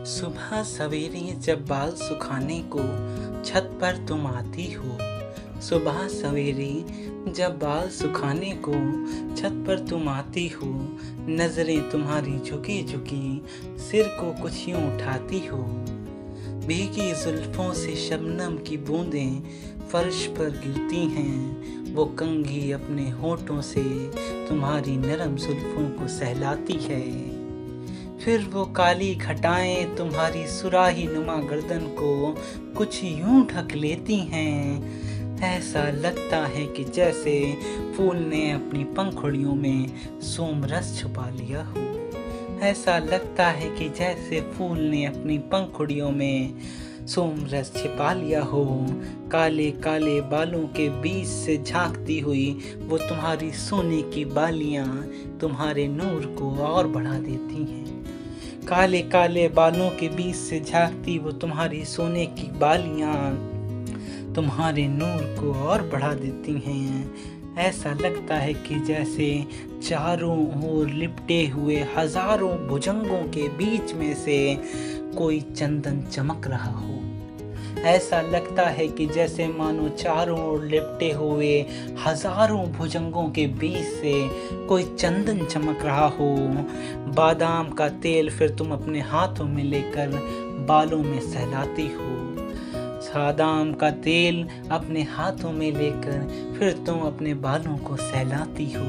सुबह सवेरे जब बाल सुखाने को छत पर तुम आती हो। सुबह सवेरे जब बाल सुखाने को छत पर तुम आती हो। नजरें तुम्हारी झुकी झुकी सिर को कुछ यूं उठाती हो। भीगी जुल्फों से शबनम की बूंदें फर्श पर गिरती हैं। वो कंघी अपने होठों से तुम्हारी नरम जुल्फों को सहलाती है। फिर वो काली घटाएं तुम्हारी सुराही नुमा गर्दन को कुछ यूं ढक लेती हैं। ऐसा लगता है कि जैसे फूल ने अपनी पंखुड़ियों में सोमरस छुपा लिया हो। ऐसा लगता है कि जैसे फूल ने अपनी पंखुड़ियों में सोमरस छिपा लिया हो। काले काले बालों के बीच से झांकती हुई वो तुम्हारी सोने की बालियां तुम्हारे नूर को और बढ़ा देती हैं। काले काले बालों के बीच से झांकती वो तुम्हारी सोने की बालियां तुम्हारे नूर को और बढ़ा देती हैं। ऐसा लगता है कि जैसे चारों ओर लिपटे हुए हजारों भुजंगों के बीच में से कोई चंदन चमक रहा हो। ऐसा लगता है कि जैसे मानो चारों ओर लिपटे हुए हजारों भुजंगों के बीच से कोई चंदन चमक रहा हो। बादाम का तेल फिर तुम अपने हाथों में लेकर बालों में सहलाती हो। बादाम का तेल अपने हाथों में लेकर फिर तुम अपने बालों को सहलाती हो।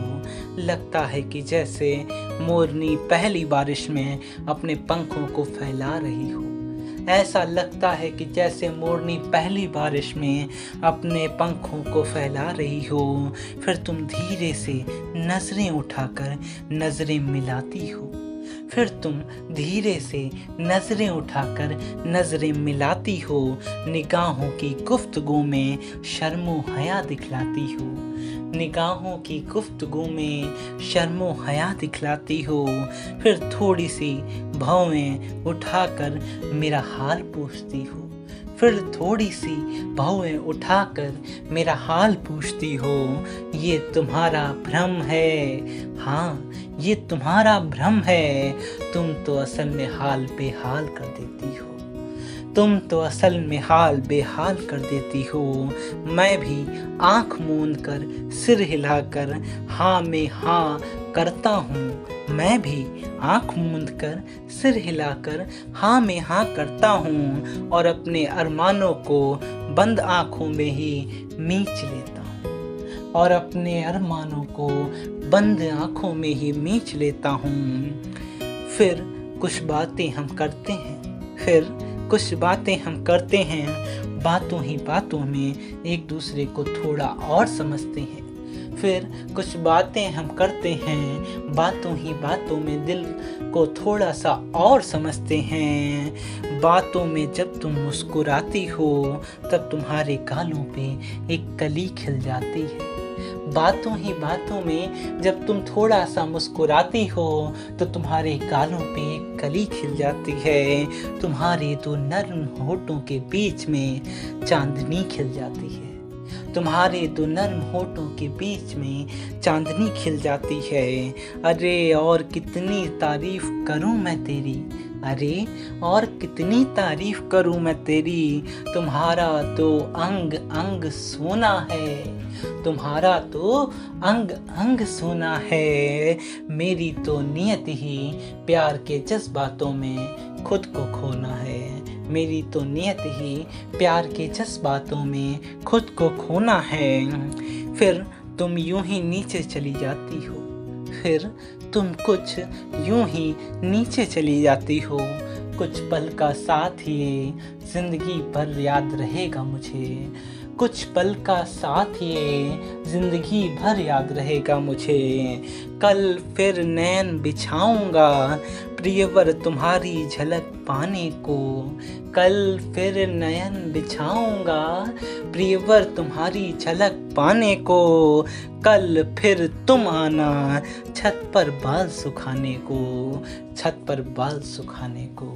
लगता है कि जैसे मोरनी पहली बारिश में अपने पंखों को फैला रही हो। ऐसा लगता है कि जैसे मोरनी पहली बारिश में अपने पंखों को फैला रही हो। फिर तुम धीरे से नजरें उठाकर नजरें मिलाती हो। फिर तुम धीरे से नजरें उठाकर नजरें मिलाती हो। निगाहों की गुफ्तगू में शर्मो हया दिखलाती हो। निगाहों की गुफ्तगू में शर्मो हया दिखलाती हो। फिर थोड़ी सी भौएं उठाकर मेरा हाल पूछती हो। फिर थोड़ी सी भौएं उठाकर मेरा हाल पूछती हो। ये तुम्हारा भ्रम है, हाँ ये तुम्हारा भ्रम है। तुम तो असल में हाल बेहाल कर देती हो। तुम तो असल में हाल बेहाल कर देती हो। मैं भी आंख मूंद कर सिर हिलाकर हाँ में हाँ करता हूँ। मैं भी आंख मूंद कर सिर हिलाकर हाँ में हाँ करता हूँ और अपने अरमानों को बंद आंखों में ही मींच लेता हूँ। और अपने अरमानों को बंद आंखों में ही मींच लेता हूँ। फिर कुछ बातें हम करते हैं। फिर कुछ बातें हम करते हैं। बातों ही बातों में एक दूसरे को थोड़ा और समझते हैं। फिर कुछ बातें हम करते हैं। बातों ही बातों में दिल को थोड़ा सा और समझते हैं। बातों में जब तुम मुस्कुराती हो तब तुम्हारे गालों पे एक कली खिल जाती है। बातों ही बातों में जब तुम थोड़ा सा मुस्कुराती हो तो तुम्हारे गालों पे एक कली खिल जाती है। तुम्हारे दो नर्म होठों के बीच में चांदनी खिल जाती है। तुम्हारे दो नर्म होठों के बीच में चांदनी खिल जाती है। अरे और कितनी तारीफ करूं मैं तेरी। अरे और कितनी तारीफ करूं मैं तेरी। तुम्हारा तो अंग अंग सोना है। तुम्हारा तो अंग अंग सोना है। मेरी तो नियत ही प्यार के जज्बातों में खुद को खोना है। मेरी तो नियत ही प्यार के जज्बातों में खुद को खोना है। फिर तुम यूं ही नीचे चली जाती हो। फिर तुम कुछ यूं ही नीचे चली जाती हो। कुछ पल का साथ ये जिंदगी भर याद रहेगा मुझे। कुछ पल का साथ ये जिंदगी भर याद रहेगा मुझे। कल फिर नैन बिछाऊंगा प्रियवर तुम्हारी झलक पाने को। कल फिर नयन बिछाऊंगा प्रियवर तुम्हारी झलक पाने को। कल फिर तुम आना छत पर बाल सुखाने को। छत पर बाल सुखाने को।